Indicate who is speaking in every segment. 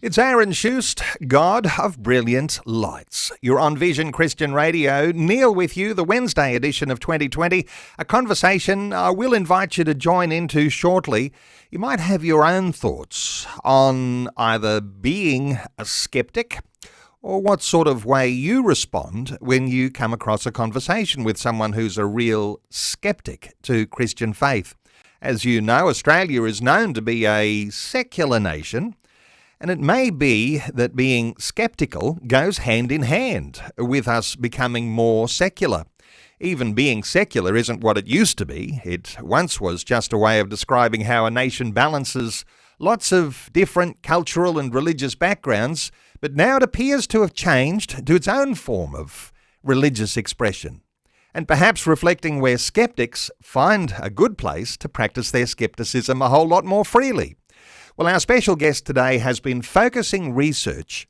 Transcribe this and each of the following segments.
Speaker 1: It's Aaron Schust, God of Brilliant Lights. You're on Vision Christian Radio. Neil with you, the Wednesday edition of 2020. A conversation I will invite you to join into shortly. You might have your own thoughts on either being a skeptic or what sort of way you respond when you come across a conversation with someone who's a real skeptic to Christian faith. As you know, Australia is known to be a secular nation. And it may be that being sceptical goes hand in hand with us becoming more secular. Even being secular isn't what it used to be. It once was just a way of describing how a nation balances lots of different cultural and religious backgrounds, but now it appears to have changed to its own form of religious expression. And perhaps reflecting where skeptics find a good place to practice their skepticism a whole lot more freely. Well, our special guest today has been focusing research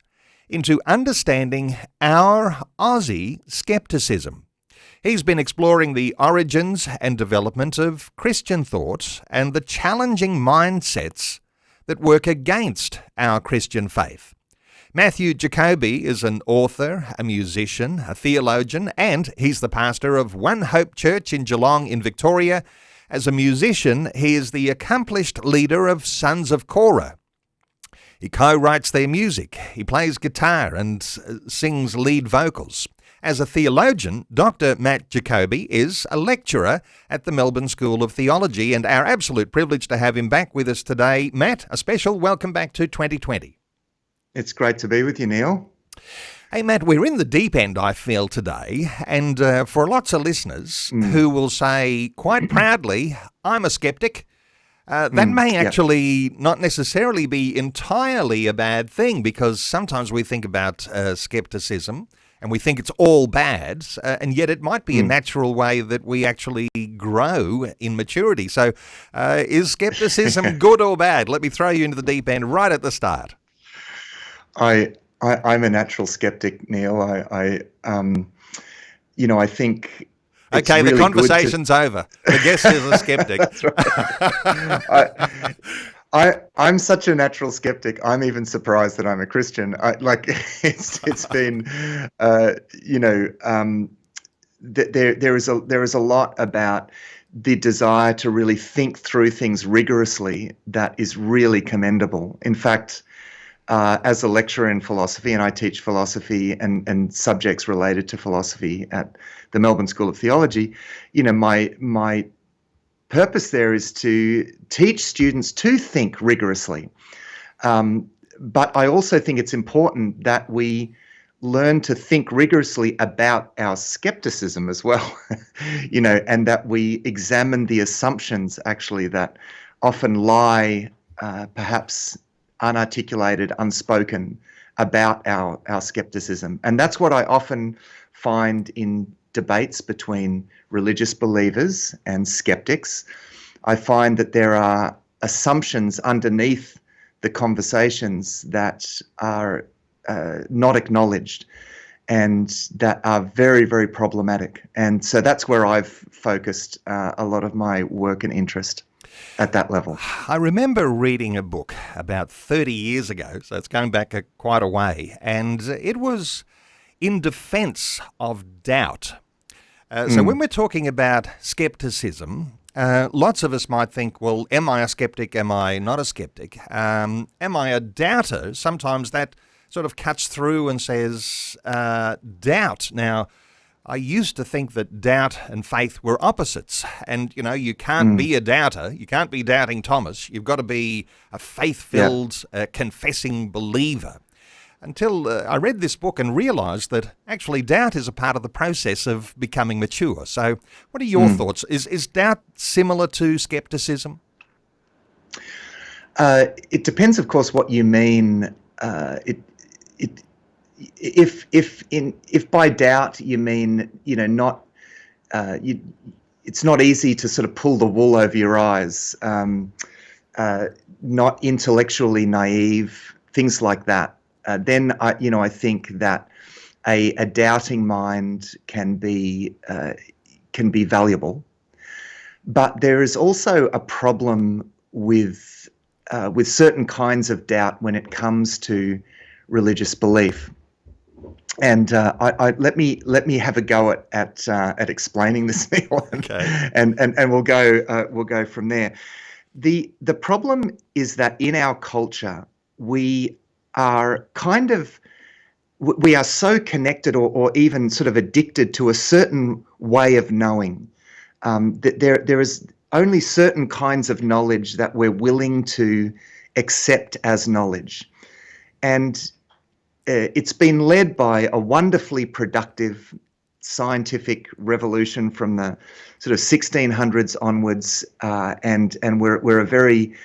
Speaker 1: into understanding our Aussie skepticism. He's been exploring the origins and development of Christian thought and the challenging mindsets that work against our Christian faith. Matthew Jakoby is an author, a musician, a theologian, and he's the pastor of One Hope Church in Geelong in Victoria. As a musician, he is the accomplished leader of Sons of Korah. He co-writes their music, he plays guitar and sings lead vocals. As a theologian, Dr. Matt Jakoby is a lecturer at the Melbourne School of Theology, and our absolute privilege to have him back with us today. Matt, a special welcome back to 2020.
Speaker 2: It's great to be with you, Neil.
Speaker 1: Hey, Matt, we're in the deep end, I feel, today, and for lots of listeners who will say quite proudly, I'm a skeptic, that may actually not necessarily be entirely a bad thing, because sometimes we think about skepticism and we think it's all bad, and yet it might be a natural way that we actually grow in maturity. So is skepticism good or bad? Let me throw you into the deep end right at the start.
Speaker 2: I'm a natural skeptic, Neil. I think. It's
Speaker 1: okay,
Speaker 2: really
Speaker 1: the conversation's over. The guest is a skeptic.
Speaker 2: That's right. I'm such a natural skeptic. I'm even surprised that I'm a Christian. It's been, there is a lot about the desire to really think through things rigorously that is really commendable. In fact, as a lecturer in philosophy, and I teach philosophy and subjects related to philosophy at the Melbourne School of Theology, my purpose there is to teach students to think rigorously. But I also think it's important that we learn to think rigorously about our skepticism as well, and that we examine the assumptions actually that often lie perhaps unarticulated, unspoken about our skepticism. And that's what I often find in debates between religious believers and skeptics. I find that there are assumptions underneath the conversations that are not acknowledged and that are very, very problematic. And so that's where I've focused a lot of my work and interest. At that level.
Speaker 1: I remember reading a book about 30 years ago, so it's going back quite a way, and it was in defense of doubt. So when we're talking about skepticism, lots of us might think, well, am I a skeptic? Am I not a skeptic? Am I a doubter? Sometimes that sort of cuts through and says doubt. Now, I used to think that doubt and faith were opposites. And, you can't be a doubter. You can't be doubting Thomas. You've got to be a faith-filled, confessing believer. Until I read this book and realised that actually doubt is a part of the process of becoming mature. So what are your thoughts? Is doubt similar to skepticism?
Speaker 2: It depends, of course, what you mean. If by doubt you mean not it's not easy to sort of pull the wool over your eyes, not intellectually naive, things like that, then I think that a doubting mind can be valuable. But there is also a problem with with certain kinds of doubt when it comes to religious belief. And let me have a go at explaining this, Neil,
Speaker 1: Okay.
Speaker 2: and we'll go from there. The problem is that in our culture we are so connected or even sort of addicted to a certain way of knowing, that there is only certain kinds of knowledge that we're willing to accept as knowledge. And it's been led by a wonderfully productive scientific revolution from the sort of 1600s onwards, and we're a very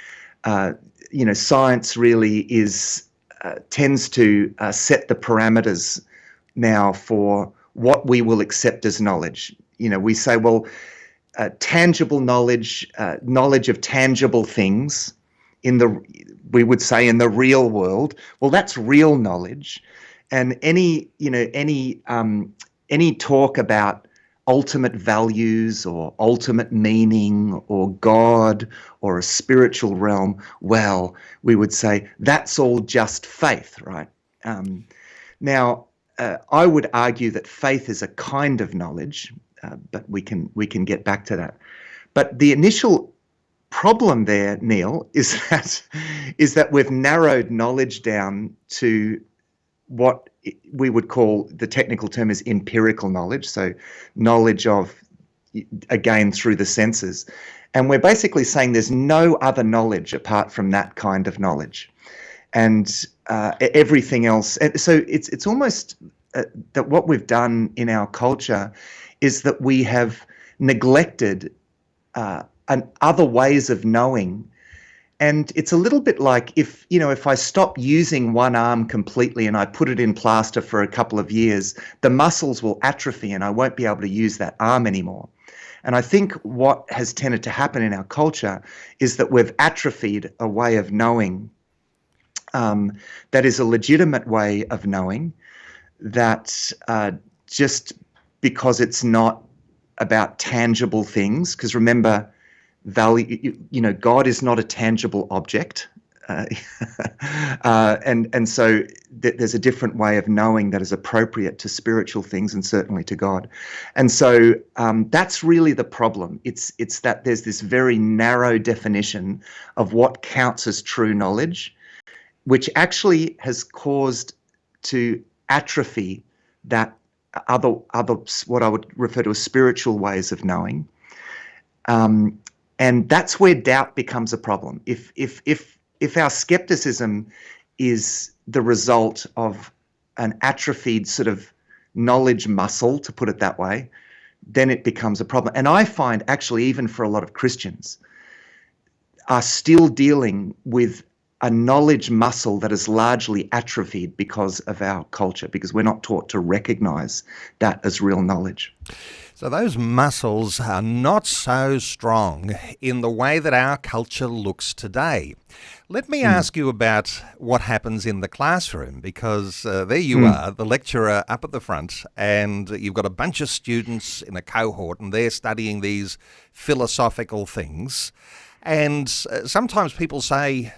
Speaker 2: science really tends to set the parameters now for what we will accept as knowledge. We say, well, tangible knowledge, knowledge of tangible things we would say in the real world, well, that's real knowledge. And any talk about ultimate values or ultimate meaning or God or a spiritual realm, well, we would say that's all just faith, right? Now, I would argue that faith is a kind of knowledge, but we can get back to that. But the initial problem there, Neil, is that we've narrowed knowledge down to what we would call, the technical term is empirical knowledge, so knowledge of, again, through the senses. And we're basically saying there's no other knowledge apart from that kind of knowledge. And everything else. And so it's almost that what we've done in our culture is that we have neglected other ways of knowing. And it's a little bit like if I stop using one arm completely and I put it in plaster for a couple of years, the muscles will atrophy and I won't be able to use that arm anymore. And I think what has tended to happen in our culture is that we've atrophied a way of knowing that is a legitimate way of knowing, that just because it's not about tangible things, because remember, value, God is not a tangible object, and so there's a different way of knowing that is appropriate to spiritual things and certainly to God. And so that's really the problem. It's that there's this very narrow definition of what counts as true knowledge, which actually has caused to atrophy that other what I would refer to as spiritual ways of knowing. And that's where doubt becomes a problem. If our skepticism is the result of an atrophied sort of knowledge muscle, to put it that way, then it becomes a problem. And I find actually even for a lot of Christians are still dealing with a knowledge muscle that is largely atrophied because of our culture, because we're not taught to recognize that as real knowledge.
Speaker 1: So those muscles are not so strong in the way that our culture looks today. Let me ask you about what happens in the classroom, because there you are, the lecturer up at the front, and you've got a bunch of students in a cohort, and they're studying these philosophical things. And sometimes people say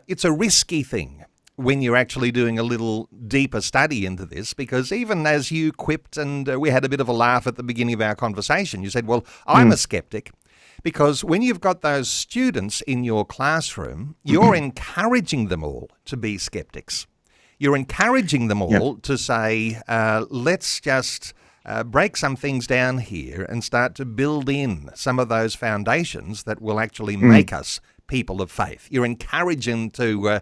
Speaker 1: it's a risky thing when you're actually doing a little deeper study into this, because even as you quipped, and we had a bit of a laugh at the beginning of our conversation, you said, well, I'm a skeptic, because when you've got those students in your classroom, you're encouraging them all to be skeptics. You're encouraging them all to say, let's just break some things down here and start to build in some of those foundations that will actually make us people of faith. You're encouraging to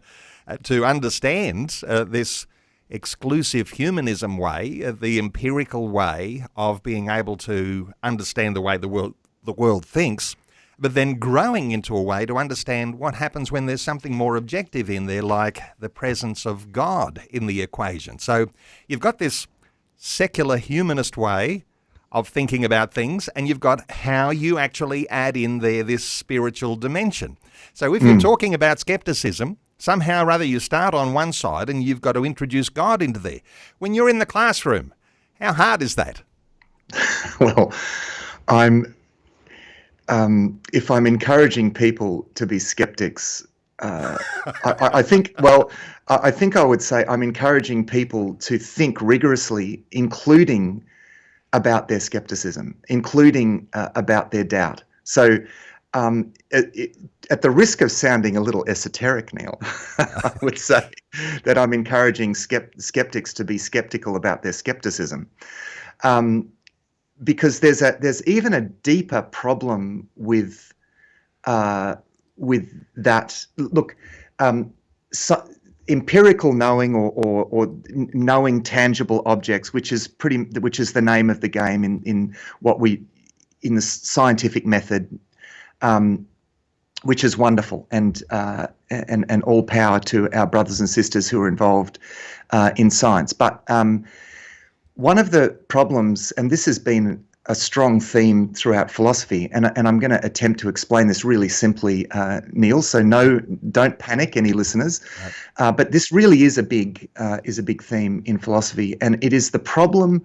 Speaker 1: understand this exclusive humanism way, the empirical way of being able to understand the way the world thinks, but then growing into a way to understand what happens when there's something more objective in there, like the presence of God in the equation. So you've got this secular humanist way of thinking about things, and you've got how you actually add in there this spiritual dimension. So if you're talking about skepticism, somehow or other you start on one side and you've got to introduce God into there. When you're in the classroom, how hard is that?
Speaker 2: Well, if I'm encouraging people to be skeptics, I think, well, I think I would say I'm encouraging people to think rigorously, including about their skepticism, including about their doubt. So, at the risk of sounding a little esoteric, Neil, I would say that I'm encouraging skeptics to be skeptical about their skepticism, because there's even a deeper problem with that. Look, so empirical knowing or knowing tangible objects, which is the name of the game in the scientific method, which is wonderful, and all power to our brothers and sisters who are involved in science. But one of the problems, and this has been a strong theme throughout philosophy, and I'm going to attempt to explain this really simply, Neil. So don't panic, any listeners.
Speaker 1: Right.
Speaker 2: But this really is a big theme in philosophy, and it is the problem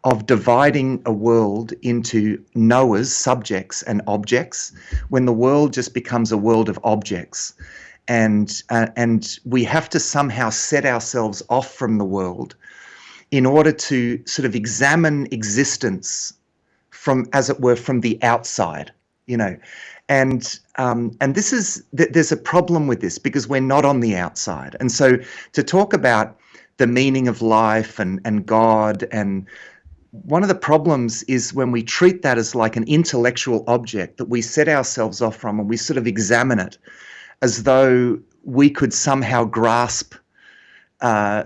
Speaker 2: of dividing a world into knowers, subjects, and objects, when the world just becomes a world of objects, and we have to somehow set ourselves off from the world in order to sort of examine existence from, as it were, from the outside, and there's a problem with this because we're not on the outside. And so to talk about the meaning of life and God, and one of the problems is when we treat that as like an intellectual object that we set ourselves off from, and we sort of examine it as though we could somehow grasp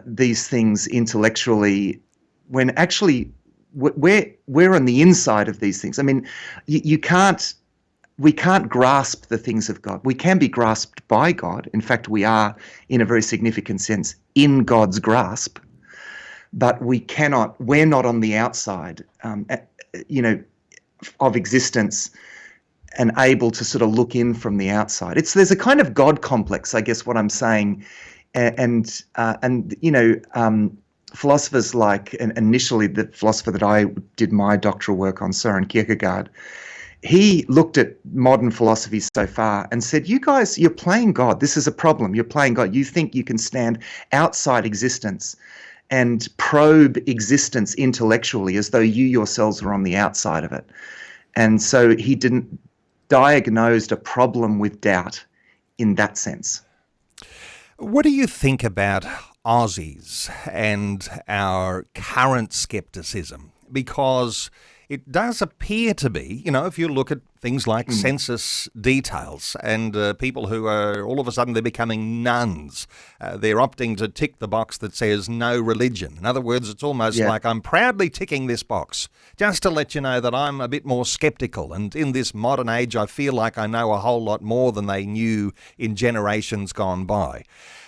Speaker 2: these things intellectually, when actually we're on the inside of these things. I mean, we can't grasp the things of God. We can be grasped by God. In fact, we are, in a very significant sense, in God's grasp. But we're not on the outside, of existence, and able to sort of look in from the outside. There's a kind of God complex, I guess, what I'm saying, and philosophers like, and initially the philosopher that I did my doctoral work on, Søren Kierkegaard, he looked at modern philosophy so far and said, you guys, you're playing God. This is a problem. You're playing God. You think you can stand outside existence and probe existence intellectually as though you yourselves are on the outside of it. And so he diagnosed a problem with doubt in that sense.
Speaker 1: What do you think about Aussies and our current skepticism? Because it does appear to be, if you look at things like census details and people who are all of a sudden they're becoming nuns. They're opting to tick the box that says no religion. In other words, it's almost like I'm proudly ticking this box just to let you know that I'm a bit more skeptical. And in this modern age, I feel like I know a whole lot more than they knew in generations gone by.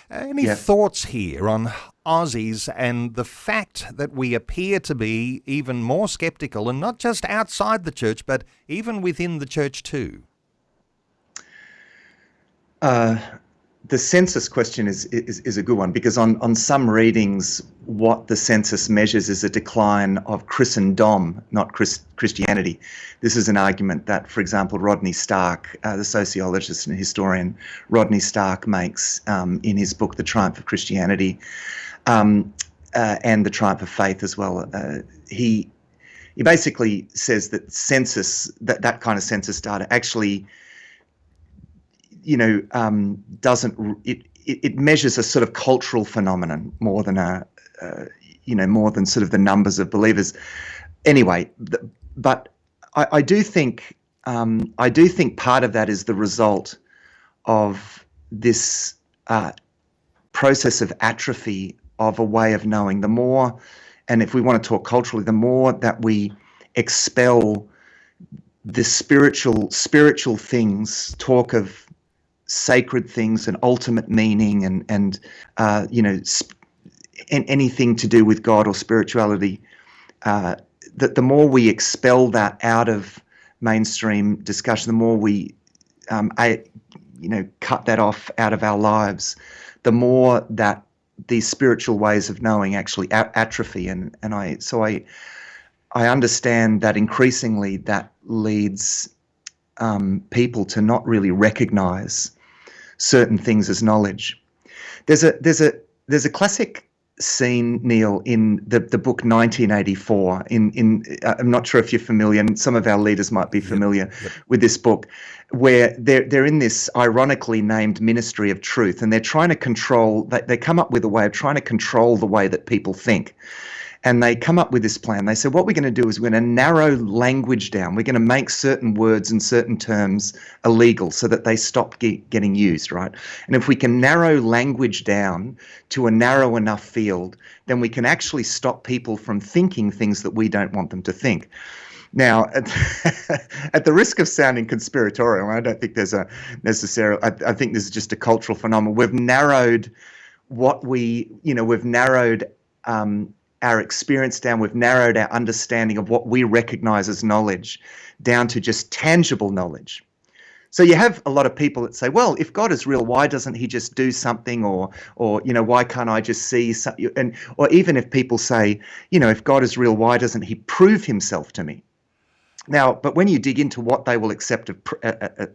Speaker 1: Any thoughts here on Aussies and the fact that we appear to be even more skeptical, and not just outside the church, but even within the church too?
Speaker 2: The census question is a good one, because on some readings, what the census measures is a decline of Christendom, not Christianity. This is an argument that, for example, Rodney Stark, the sociologist and historian Rodney Stark, makes in his book, The Triumph of Christianity, and The Triumph of Faith as well. He basically says that that kind of census data actually, doesn't, it measures a sort of cultural phenomenon more than more than sort of the numbers of believers. Anyway, but I do think part of that is the result of this process of atrophy of a way of knowing. The more, and if we want to talk culturally, the more that we expel the spiritual things, talk of sacred things and ultimate meaning and anything to do with God or spirituality, that the more we expel that out of mainstream discussion, the more we cut that off out of our lives, the more that these spiritual ways of knowing actually atrophy. And I understand that increasingly that leads people to not really recognize certain things as knowledge. There's a classic scene, Neil, in the book 1984. I'm not sure if you're familiar, and some of our leaders might be familiar with this book, where they're in this ironically named Ministry of Truth, and they're trying to control. They come up with a way of trying to control the way that people think. And they come up with this plan. They said, what we're going to do is we're going to narrow language down. We're going to make certain words and certain terms illegal so that they stop getting used, right? And if we can narrow language down to a narrow enough field, then we can actually stop people from thinking things that we don't want them to think. Now, at the risk of sounding conspiratorial, I don't think there's a necessarily, I think this is just a cultural phenomenon. We've narrowed our experience down, we've narrowed our understanding of what we recognize as knowledge down to just tangible knowledge. So you have a lot of people that say, well, if God is real, why doesn't he just do something, or why can't I just see something? Or even if people say, if God is real, why doesn't he prove himself to me? Now, but when you dig into what they will accept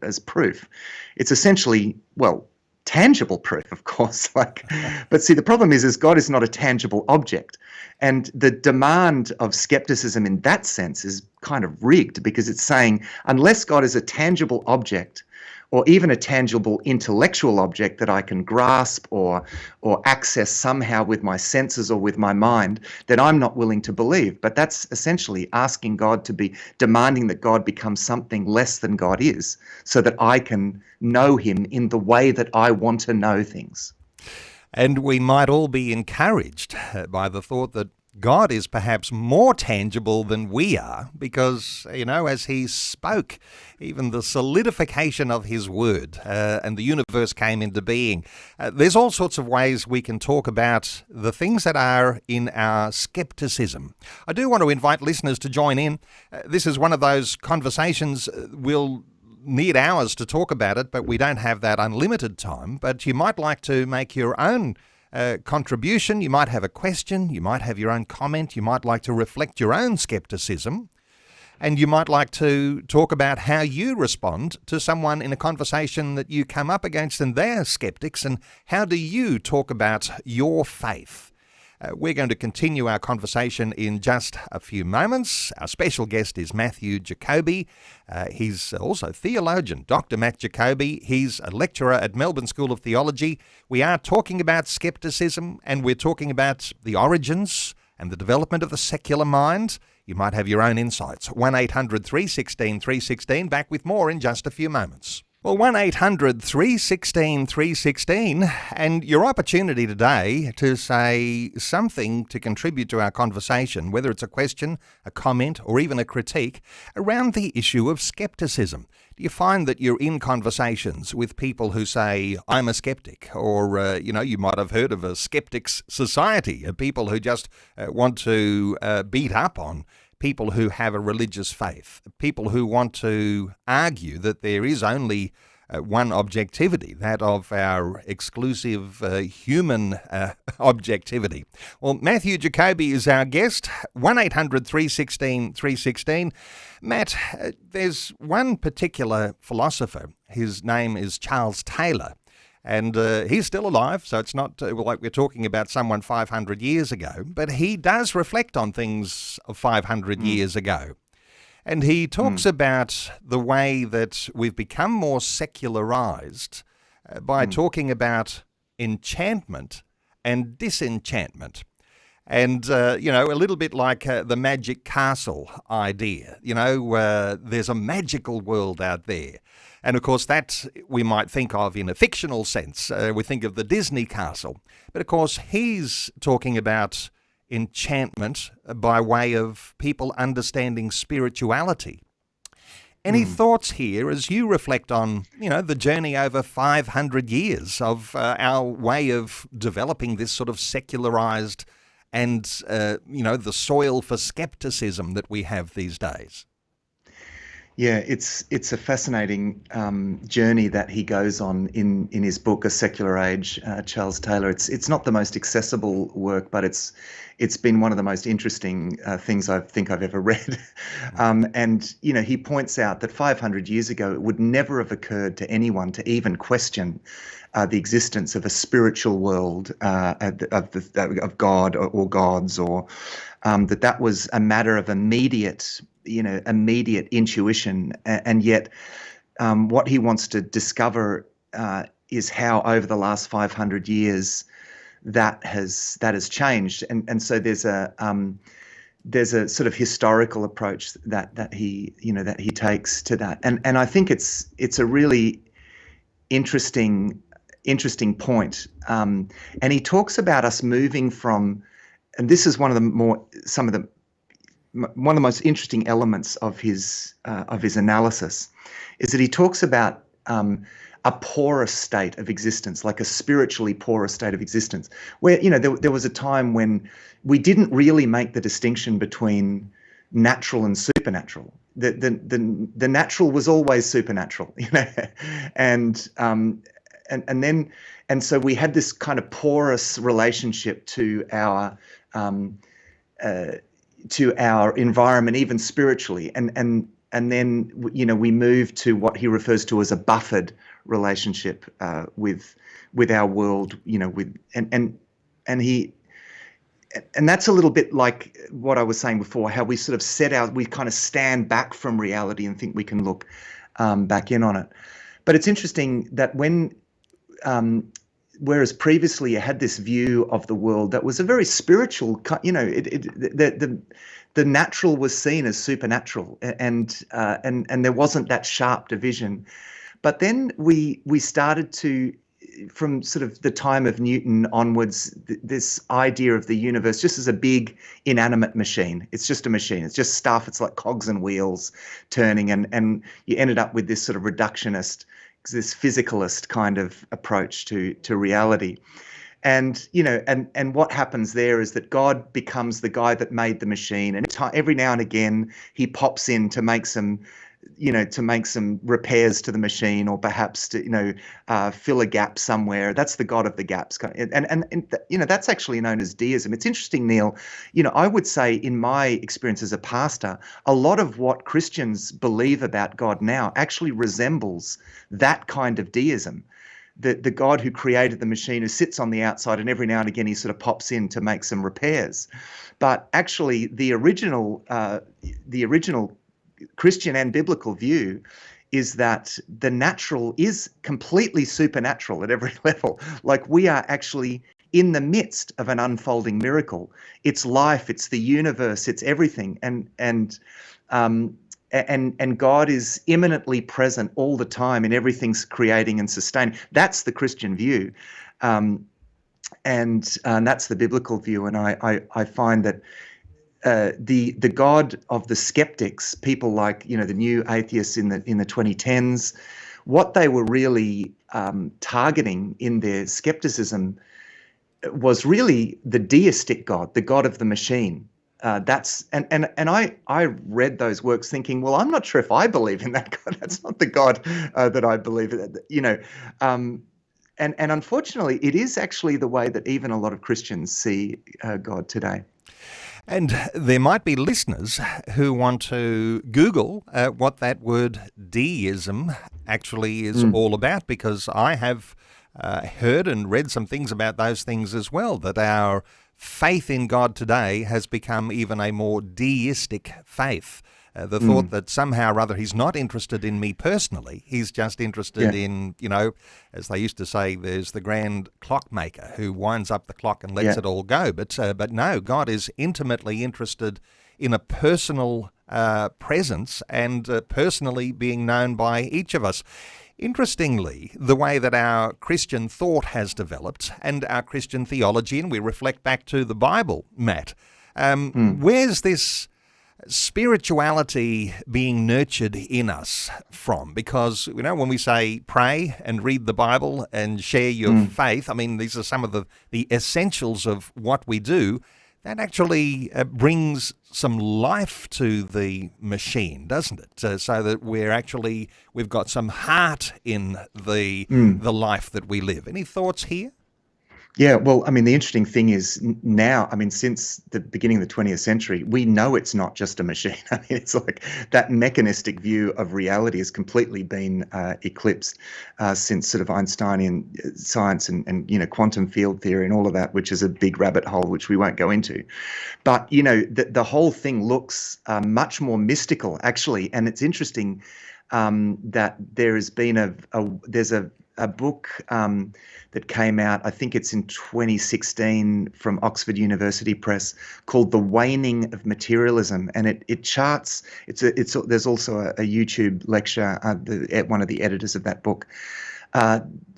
Speaker 2: as proof, it's essentially, tangible proof, of course. But see, the problem is God is not a tangible object. And the demand of skepticism in that sense is kind of rigged, because it's saying, unless God is a tangible object, or even a tangible intellectual object that I can grasp or access somehow with my senses or with my mind, then I'm not willing to believe. But that's essentially asking God to be, demanding that God become something less than God is, so that I can know him in the way that I want to know things.
Speaker 1: And we might all be encouraged by the thought that God is perhaps more tangible than we are, because, as he spoke, even the solidification of his word and the universe came into being. There's all sorts of ways we can talk about the things that are in our skepticism. I do want to invite listeners to join in. This is one of those conversations we'll need hours to talk about it, but we don't have that unlimited time. But you might like to make your own contribution. You might have a question. You might have your own comment. You might like to reflect your own skepticism. And you might like to talk about how you respond to someone in a conversation that you come up against and they're skeptics, and how do you talk about your faith? We're going to continue our conversation in just a few moments. Our special guest is Matthew Jakoby. He's also theologian, Dr. Matt Jakoby. He's a lecturer at Melbourne School of Theology. We are talking about skepticism, and we're talking about the origins and the development of the secular mind. You might have your own insights. 1-800-316-316. Back with more in just a few moments. Well, 1-800-316-316, and your opportunity today to say something to contribute to our conversation, whether it's a question, a comment, or even a critique, around the issue of skepticism. Do you find that you're in conversations with people who say, I'm a skeptic, or, you might have heard of a skeptics society, people who just want to beat up on people who have a religious faith, people who want to argue that there is only one objectivity, that of our exclusive human objectivity. Well, Matthew Jakoby is our guest, 1-800-316-316. Matt, there's one particular philosopher, his name is Charles Taylor, and he's still alive, so it's not like we're talking about someone 500 years ago, but he does reflect on things of 500 years ago. And he talks about the way that we've become more secularized by talking about enchantment and disenchantment. And, a little bit like the magic castle idea. There's a magical world out there. And, of course, that we might think of in a fictional sense. We think of the Disney castle. But, of course, he's talking about enchantment by way of people understanding spirituality. Any thoughts here as you reflect on, the journey over 500 years of our way of developing this sort of secularized and, the soil for skepticism that we have these days?
Speaker 2: Yeah, it's a fascinating journey that he goes on in his book A Secular Age, Charles Taylor. It's not the most accessible work, but it's been one of the most interesting things I think I've ever read. And he points out that 500 years ago it would never have occurred to anyone to even question the existence of a spiritual world, of God or gods, or that was a matter of immediate intuition. And yet what he wants to discover is how over the last 500 years that has changed. And so there's a sort of historical approach that he takes to that. And I think it's a really interesting point. And he talks about us moving from, and this is one of the most interesting elements of his analysis, is that he talks about a porous state of existence, like a spiritually porous state of existence, where there was a time when we didn't really make the distinction between natural and supernatural. The natural was always supernatural, and so we had this kind of porous relationship to our environment, even spiritually, and then we moved to what he refers to as a buffered relationship with our world, and that's a little bit like what I was saying before, how we sort of we kind of stand back from reality and think we can look back in on it. But it's interesting that whereas previously you had this view of the world that was a very spiritual, the natural was seen as supernatural, and there wasn't that sharp division. But then we started to, from sort of the time of Newton onwards, this idea of the universe just as a big inanimate machine. It's just a machine. It's just stuff. It's like cogs and wheels turning, and you ended up with this sort of reductionist, this physicalist kind of approach to reality. And and what happens there is that God becomes the guy that made the machine, and every now and again he pops in to make some repairs to the machine, or perhaps to fill a gap somewhere. That's the God of the gaps, and that's actually known as Deism. It's interesting, Neil. I would say, in my experience as a pastor, a lot of what Christians believe about God now actually resembles that kind of Deism. The God who created the machine, who sits on the outside, and every now and again he sort of pops in to make some repairs. But actually, the original Christian and biblical view is that the natural is completely supernatural at every level. Like, we are actually in the midst of an unfolding miracle. It's life, it's the universe, it's everything, and God is immanently present all the time in everything's creating and sustaining. That's the Christian view, and that's the biblical view. And I find that the God of the skeptics, people like the new atheists in the 2010s, what they were really targeting in their skepticism was really the deistic God, the God of the machine. And I read those works thinking, well, I'm not sure if I believe in that God. That's not the God that I believe in. And unfortunately, it is actually the way that even a lot of Christians see God today.
Speaker 1: And there might be listeners who want to Google what that word deism actually is all about, because I have heard and read some things about those things as well, that our faith in God today has become even a more deistic faith. The thought that somehow or other he's not interested in me personally, he's just interested in, as they used to say, there's the grand clockmaker who winds up the clock and lets it all go. But no, God is intimately interested in a personal presence and personally being known by each of us. Interestingly, the way that our Christian thought has developed and our Christian theology, and we reflect back to the Bible, Matt, where's this spirituality being nurtured in us from? Because, when we say pray and read the Bible and share your faith, I mean, these are some of the essentials of what we do. that actually brings some life to the machine, doesn't it? So that we've got some heart in the life that we live. Any thoughts here?
Speaker 2: Yeah, well, I mean, the interesting thing is now, I mean, since the beginning of the 20th century, we know it's not just a machine. I mean, it's like that mechanistic view of reality has completely been eclipsed since sort of Einsteinian science and quantum field theory and all of that, which is a big rabbit hole, which we won't go into. But, the whole thing looks much more mystical, actually. And it's interesting that there has been there's a book that came out, I think it's in 2016 from Oxford University Press, called The Waning of Materialism, and it charts. There's also a YouTube lecture. One of the editors of that book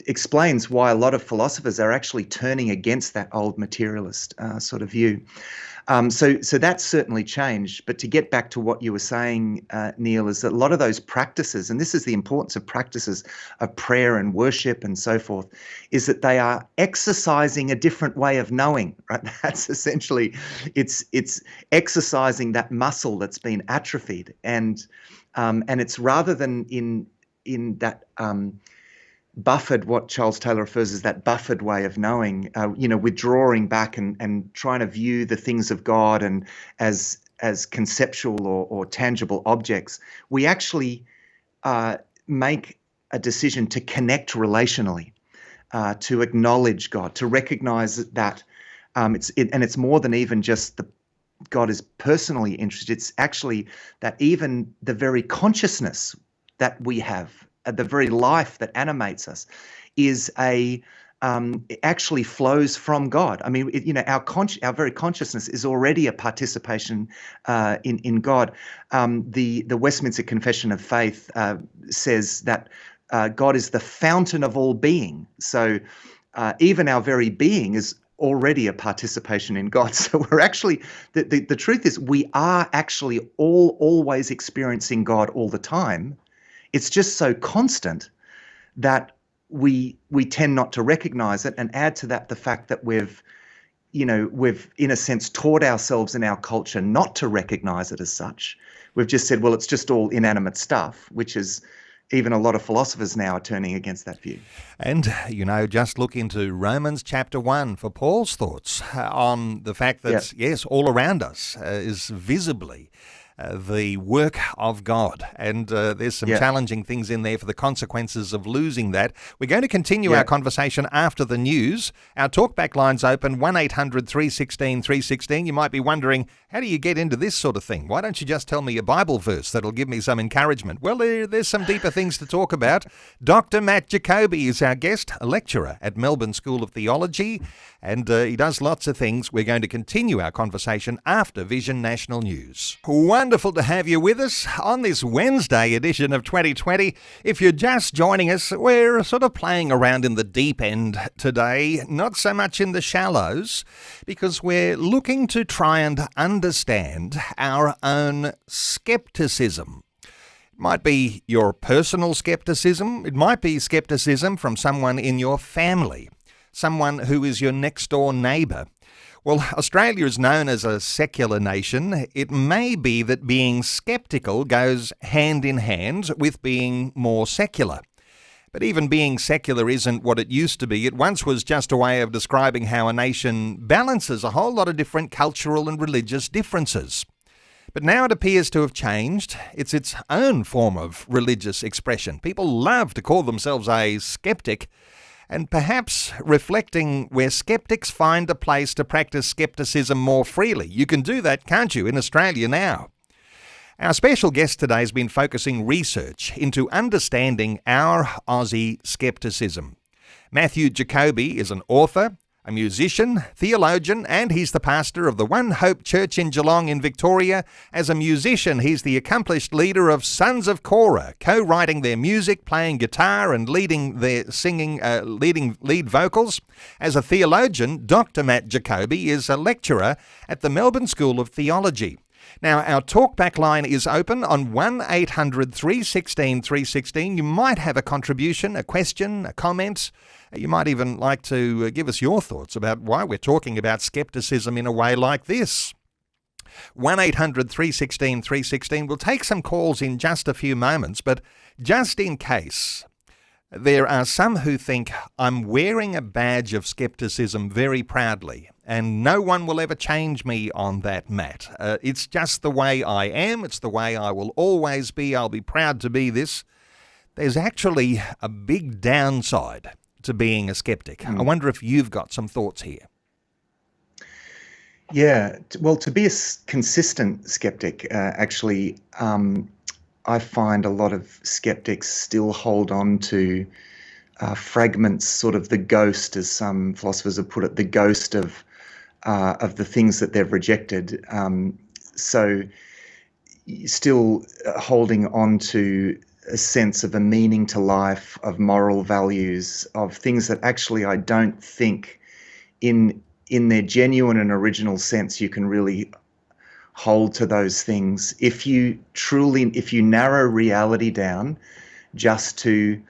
Speaker 2: explains why a lot of philosophers are actually turning against that old materialist sort of view. So that's certainly changed. But to get back to what you were saying, Neil, is that a lot of those practices, and this is the importance of practices of prayer and worship and so forth, is that they are exercising a different way of knowing, right? That's essentially, it's exercising that muscle that's been atrophied. And it's rather than in that buffered, what Charles Taylor refers as that buffered way of knowing, withdrawing back and trying to view the things of God and as conceptual or tangible objects, we actually make a decision to connect relationally, to acknowledge God, to recognize that it's more than even just God is personally interested. It's actually that even the very consciousness that we have, the very life that animates us, is actually flows from God. I mean, our very consciousness is already a participation in God. The Westminster Confession of Faith says that God is the fountain of all being. So even our very being is already a participation in God. So we're actually, the truth is, we are actually always experiencing God all the time. It's just so constant that we tend not to recognize it, and add to that the fact that we've in a sense taught ourselves in our culture not to recognize it as such. We've just said, well, it's just all inanimate stuff, which is even a lot of philosophers now are turning against that view.
Speaker 1: And, just look into Romans chapter 1 for Paul's thoughts on the fact that, yes, all around us is visibly the work of God. And there's some challenging things in there for the consequences of losing that. We're going to continue our conversation after the news. Our talkback line's open, 1-800-316-316. You might be wondering, how do you get into this sort of thing? Why don't you just tell me a Bible verse that'll give me some encouragement? Well, there's some deeper things to talk about. Dr. Matt Jakoby is our guest, a lecturer at Melbourne School of Theology, and he does lots of things. We're going to continue our conversation after Vision National News. Wonderful to have you with us on this Wednesday edition of 2020. If you're just joining us, we're sort of playing around in the deep end today, not so much in the shallows, because we're looking to try and understand our own skepticism. It might be your personal skepticism. It might be skepticism from someone in your family, someone who is your next door neighbour. Well, Australia is known as a secular nation. It may be that being sceptical goes hand in hand with being more secular. But even being secular isn't what it used to be. It once was just a way of describing how a nation balances a whole lot of different cultural and religious differences. But now it appears to have changed. It's its own form of religious expression. People love to call themselves a skeptic, and perhaps reflecting where skeptics find a place to practice skepticism more freely. You can do that, can't you, in Australia now? Our special guest today has been focusing research into understanding our Aussie skepticism. Matthew Jakoby is an author, a musician, theologian, and he's the pastor of the One Hope Church in Geelong in Victoria. As a musician, he's the accomplished leader of Sons of Korah, co-writing their music, playing guitar and leading their singing, lead vocals. As a theologian, Dr. Matt Jakoby is a lecturer at the Melbourne School of Theology. Now, our talkback line is open on 1-800-316-316. You might have a contribution, a question, a comment. You might even like to give us your thoughts about why we're talking about skepticism in a way like this. 1-800-316-316. We'll take some calls in just a few moments, but just in case, there are some who think I'm wearing a badge of skepticism very proudly, and no one will ever change me on that, Matt. It's just the way I am. It's the way I will always be. I'll be proud to be this. There's actually a big downside to being a skeptic. I wonder if you've got some thoughts here.
Speaker 2: Yeah, well, to be a consistent skeptic, actually, I find a lot of skeptics still hold on to fragments, sort of the ghost, as some philosophers have put it, the ghost of the things that they've rejected. So still holding on to a sense of a meaning to life, of moral values, of things that actually I don't think in their genuine and original sense you can really hold to those things. If you narrow reality down just to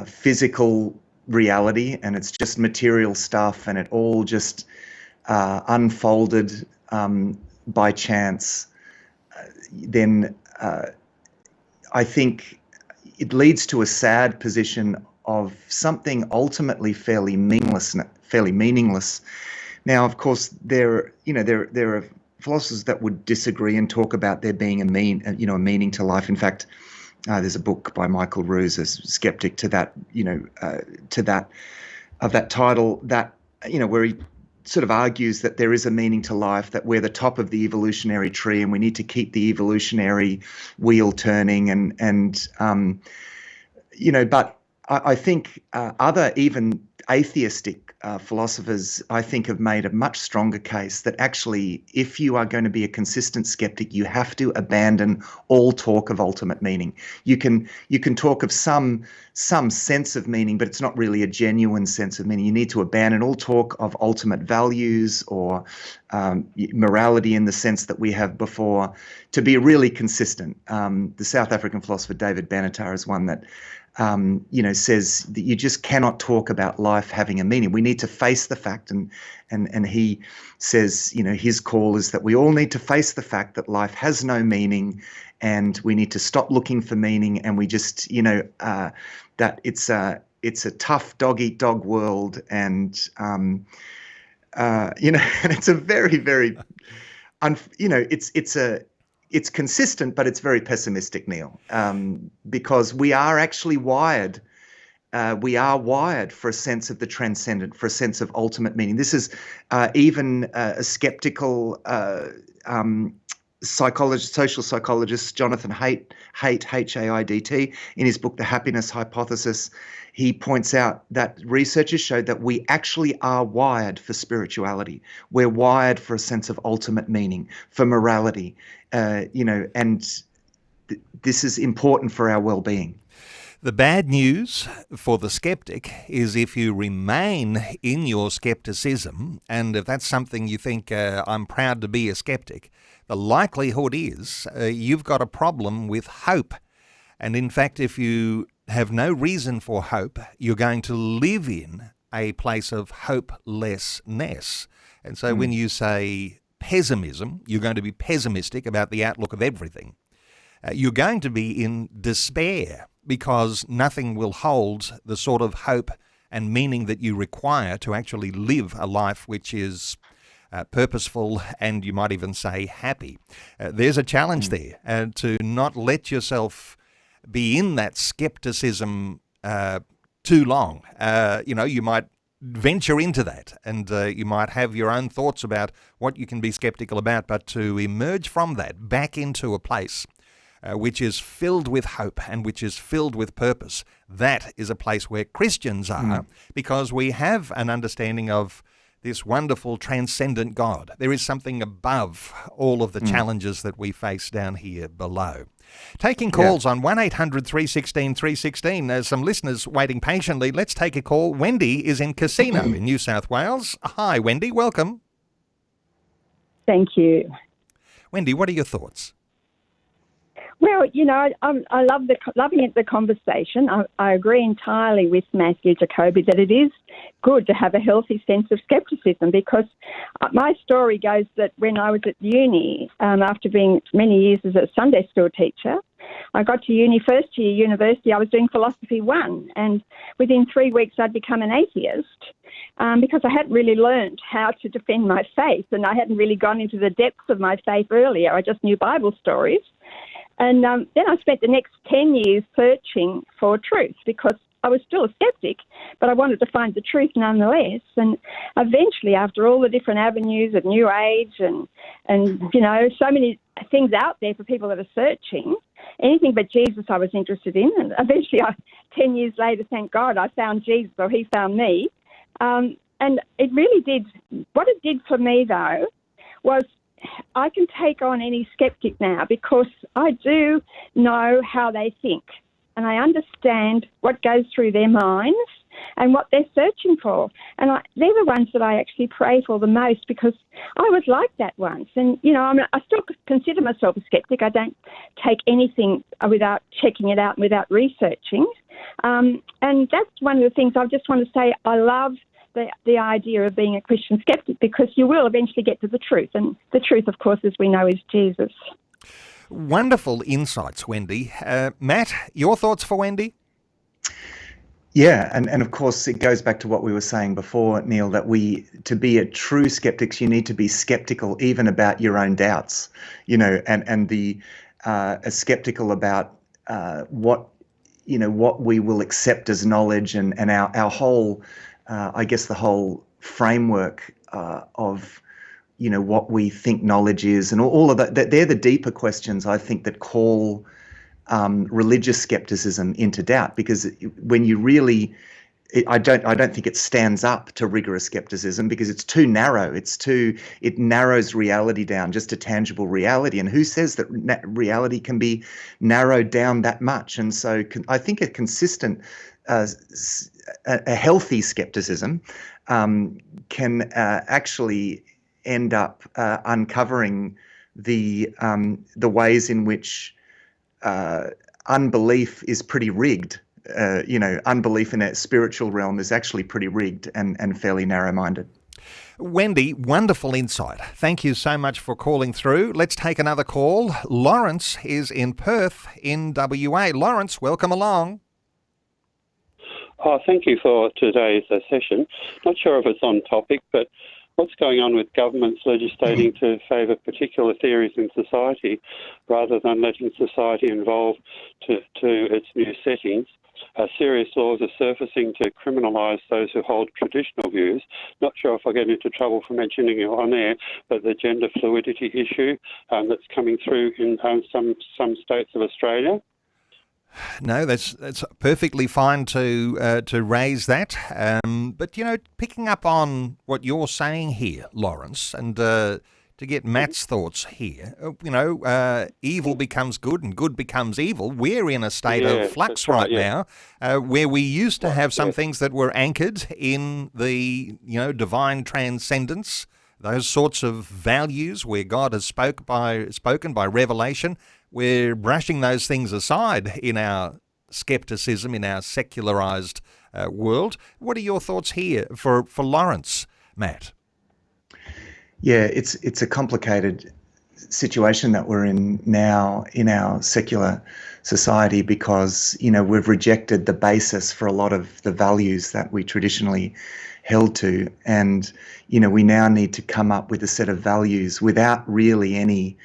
Speaker 2: physical reality, and it's just material stuff, and it all just unfolded by chance, then I think it leads to a sad position of something ultimately fairly meaningless. Now, of course, there are philosophers that would disagree and talk about there being a meaning to life. In fact, there's a book by Michael Ruse, a skeptic, to that title, that where he sort of argues that there is a meaning to life, that we're the top of the evolutionary tree and we need to keep the evolutionary wheel turning, but I think other even atheistic philosophers, I think, have made a much stronger case that actually, if you are going to be a consistent skeptic, you have to abandon all talk of ultimate meaning. You can talk of some sense of meaning, but it's not really a genuine sense of meaning. You need to abandon all talk of ultimate values or morality in the sense that we have before to be really consistent. The South African philosopher David Benatar is one that says that you just cannot talk about life having a meaning. We need to face the fact, and he says, his call is that we all need to face the fact that life has no meaning, and we need to stop looking for meaning, and we just, that it's a tough dog eat dog world, and and it's a very, very, it's consistent, but it's very pessimistic, Neil, because we are actually wired. We are wired for a sense of the transcendent, for a sense of ultimate meaning. This is even a skeptical social psychologist, Jonathan Haidt, Haidt, in his book, The Happiness Hypothesis. He points out that researchers showed that we actually are wired for spirituality. We're wired for a sense of ultimate meaning, for morality, and this is important for our well-being.
Speaker 1: The bad news for the skeptic is if you remain in your skepticism, and if that's something you think, I'm proud to be a skeptic, the likelihood is you've got a problem with hope. And in fact, if you have no reason for hope, you're going to live in a place of hopelessness. And so when you say pessimism, you're going to be pessimistic about the outlook of everything. You're going to be in despair because nothing will hold the sort of hope and meaning that you require to actually live a life which is purposeful and, you might even say, happy. There's a challenge there, to not let yourself be in that skepticism too long. You might venture into that, and you might have your own thoughts about what you can be skeptical about, but to emerge from that back into a place which is filled with hope and which is filled with purpose, that is a place where Christians are, because we have an understanding of this wonderful transcendent God. There is something above all of the challenges that we face down here below. Taking calls on 1-800-316-316. There's some listeners waiting patiently. Let's take a call. Wendy is in Casino in New South Wales. Hi, Wendy. Welcome.
Speaker 3: Thank you.
Speaker 1: Wendy, what are your thoughts?
Speaker 3: Well, I love loving the conversation. I agree entirely with Matthew Jakoby that it is good to have a healthy sense of skepticism, because my story goes that when I was at uni, after being many years as a Sunday school teacher, I got to first year university, I was doing philosophy 1, and within 3 weeks I'd become an atheist because I hadn't really learned how to defend my faith, and I hadn't really gone into the depths of my faith earlier. I just knew Bible stories. And then I spent the next 10 years searching for truth, because I was still a skeptic, but I wanted to find the truth nonetheless. And eventually, after all the different avenues of New Age and so many things out there for people that are searching, anything but Jesus I was interested in. And eventually, 10 years later, thank God, I found Jesus, or he found me. And it really did, what it did for me, though, was I can take on any skeptic now, because I do know how they think, and I understand what goes through their minds and what they're searching for. And they're the ones that I actually pray for the most, because I was like that once. And, I still consider myself a skeptic. I don't take anything without checking it out and without researching. And that's one of the things I just want to say. I love the idea of being a Christian skeptic, because you will eventually get to the truth. And the truth, of course, as we know, is Jesus.
Speaker 1: Wonderful insights, Wendy. Matt, your thoughts for Wendy?
Speaker 2: Yeah, and of course it goes back to what we were saying before, Neil, that to be a true skeptics, you need to be skeptical even about your own doubts, and be skeptical about what we will accept as knowledge, and our whole, I guess the whole framework of what we think knowledge is, and all of that. They're the deeper questions, I think, that call religious skepticism into doubt, because when you really, I don't think it stands up to rigorous skepticism, because it's too narrow. It narrows reality down just to tangible reality, and who says that reality can be narrowed down that much? And so I think a consistent, a healthy skepticism can actually end up uncovering the ways in which unbelief is pretty rigged. Unbelief in a spiritual realm is actually pretty rigged and fairly narrow-minded.
Speaker 1: Wendy, wonderful insight. Thank you so much for calling through. Let's take another call. Lawrence is in Perth in WA. Lawrence, welcome along.
Speaker 4: Oh, thank you for today's session. Not sure if it's on topic, but what's going on with governments legislating to favour particular theories in society rather than letting society evolve to its new settings? Serious laws are surfacing to criminalise those who hold traditional views. Not sure if I get into trouble for mentioning it on air, but the gender fluidity issue that's coming through in some states of Australia.
Speaker 1: No, that's perfectly fine to raise that. But, picking up on what you're saying here, Lawrence, and to get Matt's thoughts here, evil becomes good and good becomes evil. We're in a state of flux right now where we used to have some things that were anchored in the, divine transcendence, those sorts of values where God has spoken by revelation. We're brushing those things aside in our skepticism, in our secularized world. What are your thoughts here for Lawrence, Matt?
Speaker 2: Yeah, it's a complicated situation that we're in now in our secular society, because, we've rejected the basis for a lot of the values that we traditionally held to. And, we now need to come up with a set of values without really any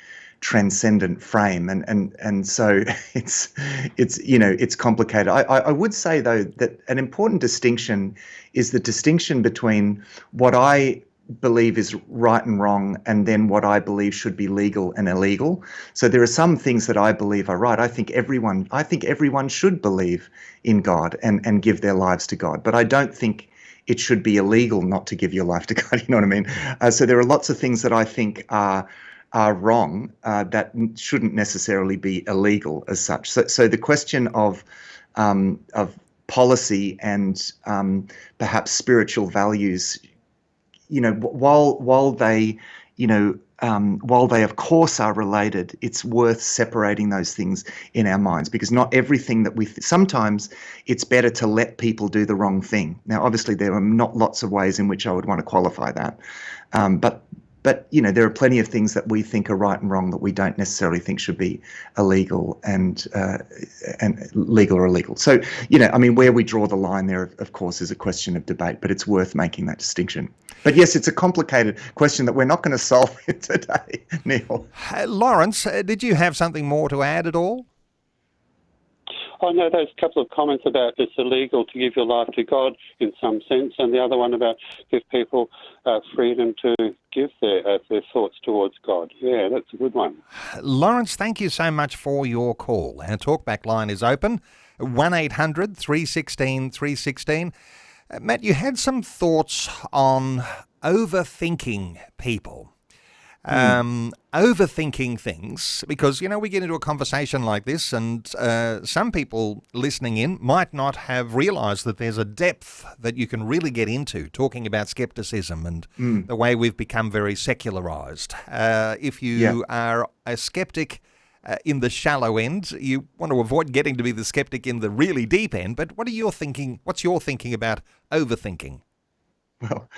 Speaker 2: transcendent frame, and so it's complicated. I would say, though, that an important distinction is the distinction between what I believe is right and wrong, and then what I believe should be legal and illegal. So there are some things that I believe are right. I think everyone should believe in God and give their lives to God, but I don't think it should be illegal not to give your life to God. You know what I mean? So there are lots of things that I think are wrong that shouldn't necessarily be illegal as such. So the question of policy and perhaps spiritual values, while they while they of course are related, it's worth separating those things in our minds, because not everything that sometimes it's better to let people do the wrong thing. Now, obviously, there are not lots of ways in which I would want to qualify that, but there are plenty of things that we think are right and wrong that we don't necessarily think should be illegal and legal or illegal. So, where we draw the line there, of course, is a question of debate, but it's worth making that distinction. But yes, it's a complicated question that we're not going to solve today, Neil.
Speaker 1: Lawrence, did you have something more to add at all?
Speaker 4: Oh, no, there's a couple of comments about it's illegal to give your life to God in some sense, and the other one about give people freedom to give their thoughts towards God. Yeah, that's a good one.
Speaker 1: Lawrence, thank you so much for your call. Our talkback line is open, 1800 316 316. Matt, you had some thoughts on overthinking people. Overthinking things, because, we get into a conversation like this and some people listening in might not have realised that there's a depth that you can really get into talking about skepticism and the way we've become very secularised. If you are a skeptic in the shallow end, you want to avoid getting to be the skeptic in the really deep end, but what's your thinking about overthinking?
Speaker 2: Well,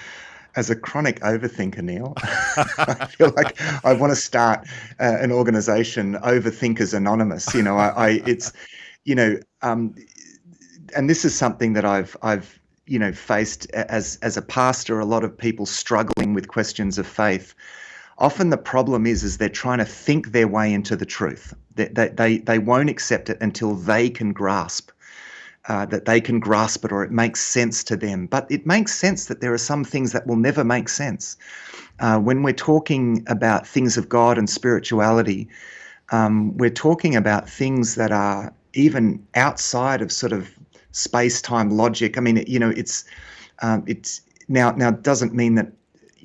Speaker 2: as a chronic overthinker, Neil, I feel like I want to start an organisation, Overthinkers Anonymous. And this is something that I've faced as a pastor. A lot of people struggling with questions of faith. Often the problem is they're trying to think their way into the truth. They won't accept it until they can grasp it, or it makes sense to them. But it makes sense that there are some things that will never make sense. When we're talking about things of God and spirituality, we're talking about things that are even outside of sort of space-time logic. I mean, it's now doesn't mean that,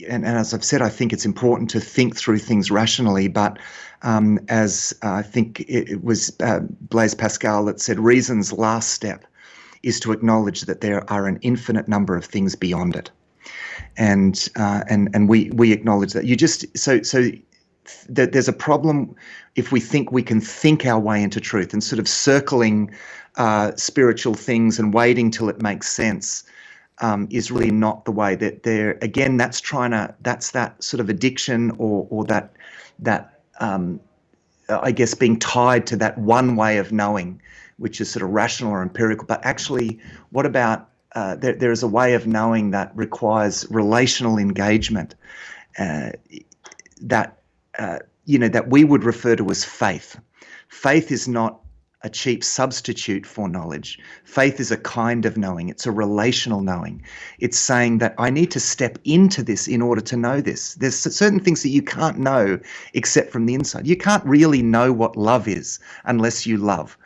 Speaker 2: and as I've said, I think it's important to think through things rationally, but as I think it was Blaise Pascal that said, reason's last step is to acknowledge that there are an infinite number of things beyond it, and we acknowledge that. There's a problem if we think we can think our way into truth and sort of circling spiritual things and waiting till it makes sense. Is really not the way. That there again, that's that sort of addiction or that I guess being tied to that one way of knowing, which is sort of rational or empirical. But actually, what about there is a way of knowing that requires relational engagement, that we would refer to as faith. Faith is not a cheap substitute for knowledge. Faith is a kind of knowing. It's a relational knowing. It's saying that I need to step into this in order to know this. There's certain things that you can't know except from the inside. You can't really know what love is unless you love.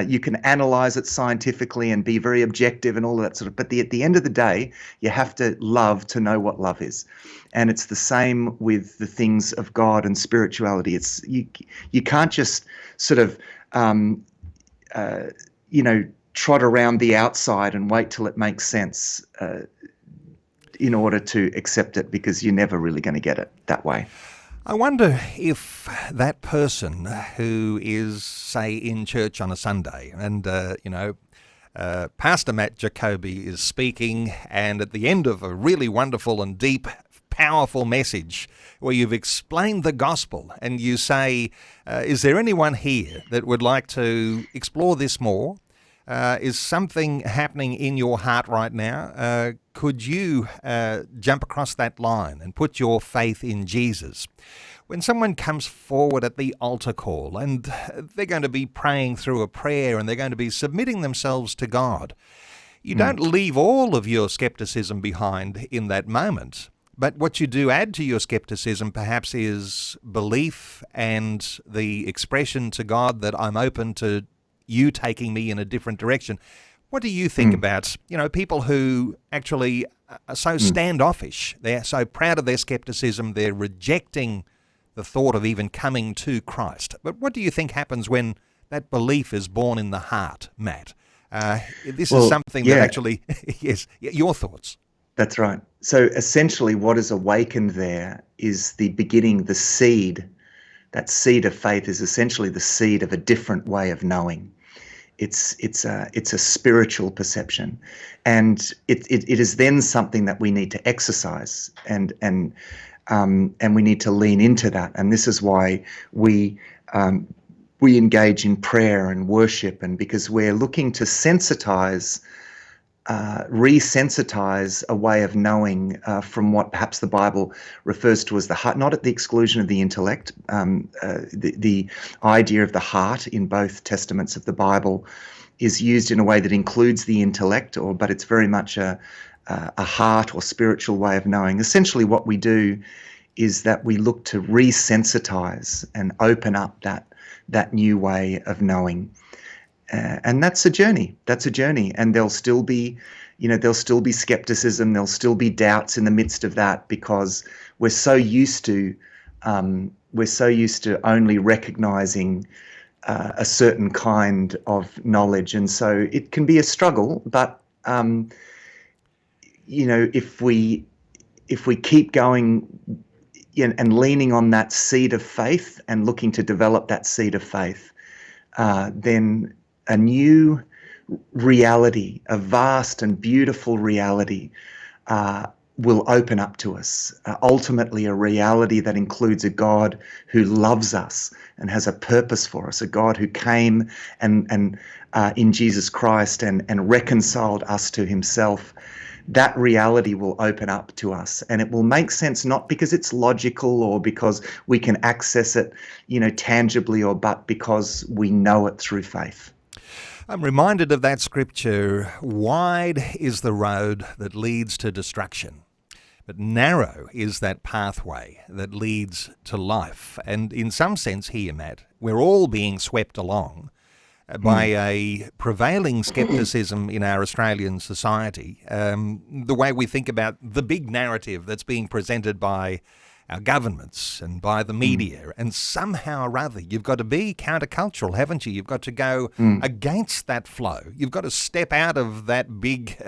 Speaker 2: You can analyze it scientifically and be very objective and all of that sort of, but at the end of the day, you have to love to know what love is. And it's the same with the things of God and spirituality. It's you can't just sort of trot around the outside and wait till it makes sense in order to accept it, because you're never really going to get it that way.
Speaker 1: I wonder if that person who is, say, in church on a Sunday and, Pastor Matt Jakoby is speaking, and at the end of a really wonderful and deep, powerful message where you've explained the gospel and you say, is there anyone here that would like to explore this more? Is something happening in your heart right now? Could you jump across that line and put your faith in Jesus? When someone comes forward at the altar call and they're going to be praying through a prayer and they're going to be submitting themselves to God, you don't leave all of your skepticism behind in that moment. But what you do add to your skepticism perhaps is belief and the expression to God that I'm open to you taking me in a different direction. What do you think about, people who actually are so standoffish? They're so proud of their skepticism, they're rejecting the thought of even coming to Christ. But what do you think happens when that belief is born in the heart, Matt? This is something that actually, yes, your thoughts.
Speaker 2: That's right. So essentially, what is awakened there is the beginning, the seed. That seed of faith is essentially the seed of a different way of knowing. It's a spiritual perception, and it is then something that we need to exercise, and we need to lean into that. And this is why we engage in prayer and worship, and because we're looking to resensitize a way of knowing from what perhaps the Bible refers to as the heart, not at the exclusion of the intellect. The idea of the heart in both testaments of the Bible is used in a way that includes the intellect, but it's very much a heart or spiritual way of knowing. Essentially, what we do is that we look to resensitize and open up that new way of knowing. And that's a journey. And there'll still be skepticism. There'll still be doubts in the midst of that, because we're so used to only recognizing a certain kind of knowledge, and so it can be a struggle. But if we keep going and leaning on that seed of faith and looking to develop that seed of faith, then a new reality, a vast and beautiful reality, will open up to us. Ultimately, a reality that includes a God who loves us and has a purpose for us, a God who came and in Jesus Christ and reconciled us to himself. That reality will open up to us, and it will make sense, not because it's logical or because we can access it, tangibly, but because we know it through faith.
Speaker 1: I'm reminded of that scripture, wide is the road that leads to destruction, but narrow is that pathway that leads to life. And in some sense here, Matt, we're all being swept along by a prevailing skepticism in our Australian society, the way we think about the big narrative that's being presented by our governments and by the media, and somehow or other you've got to be countercultural, haven't you? You've got to go against that flow. You've got to step out of that big,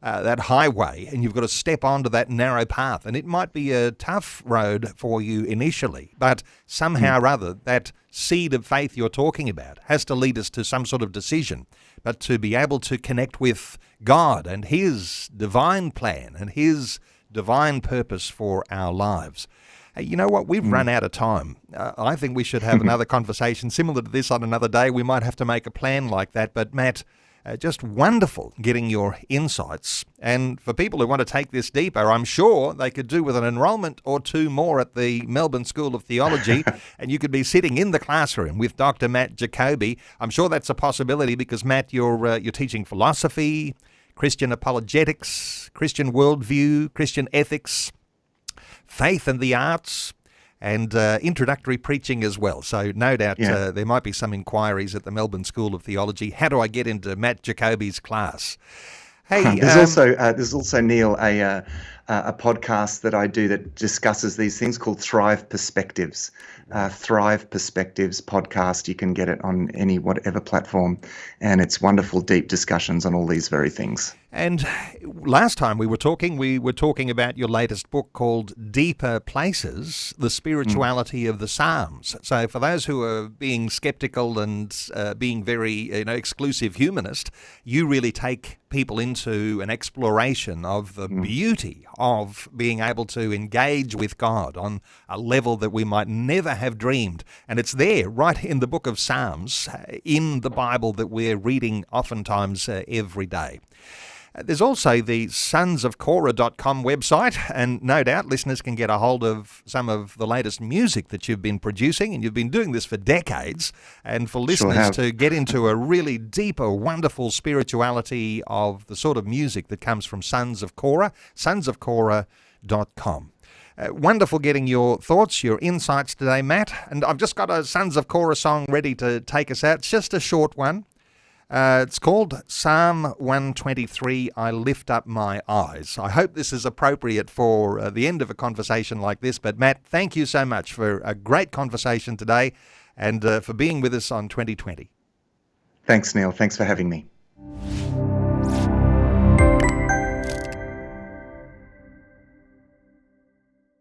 Speaker 1: that highway, and you've got to step onto that narrow path. And it might be a tough road for you initially, but somehow or other that seed of faith you're talking about has to lead us to some sort of decision, but to be able to connect with God and his divine plan and his divine purpose for our lives. Hey, you know what? We've run out of time. I think we should have another conversation similar to this on another day. We might have to make a plan like that. But Matt, just wonderful getting your insights. And for people who want to take this deeper, I'm sure they could do with an enrolment or two more at the Melbourne School of Theology, and you could be sitting in the classroom with Dr. Matt Jakoby. I'm sure that's a possibility because, Matt, you're teaching philosophy, Christian apologetics, Christian worldview, Christian ethics, faith and the arts, and introductory preaching as well. So no doubt there might be some inquiries at the Melbourne School of Theology. How do I get into Matt Jakoby's class? Hey,
Speaker 2: there's also Neil a podcast that I do that discusses these things called Thrive Perspectives. Thrive Perspectives podcast. You can get it on whatever platform, and it's wonderful, deep discussions on all these very things.
Speaker 1: And last time we were talking about your latest book called Deeper Places, the Spirituality of the Psalms. So for those who are being skeptical and being very exclusive humanist, you really take people into an exploration of the beauty of being able to engage with God on a level that we might never have dreamed. And it's there right in the book of Psalms, in the Bible that we're reading oftentimes every day. There's also the sonsofkorah.com website, and no doubt listeners can get a hold of some of the latest music that you've been producing, and you've been doing this for decades. And for listeners to get into a really deeper, wonderful spirituality of the sort of music that comes from Sons of Korah, sonsofkorah.com. Wonderful getting your thoughts, your insights today, Matt. And I've just got a Sons of Korah song ready to take us out. It's just a short one. It's called Psalm 123, I Lift Up My Eyes. I hope this is appropriate for the end of a conversation like this. But Matt, thank you so much for a great conversation today and for being with us on 2020.
Speaker 2: Thanks, Neil. Thanks for having me.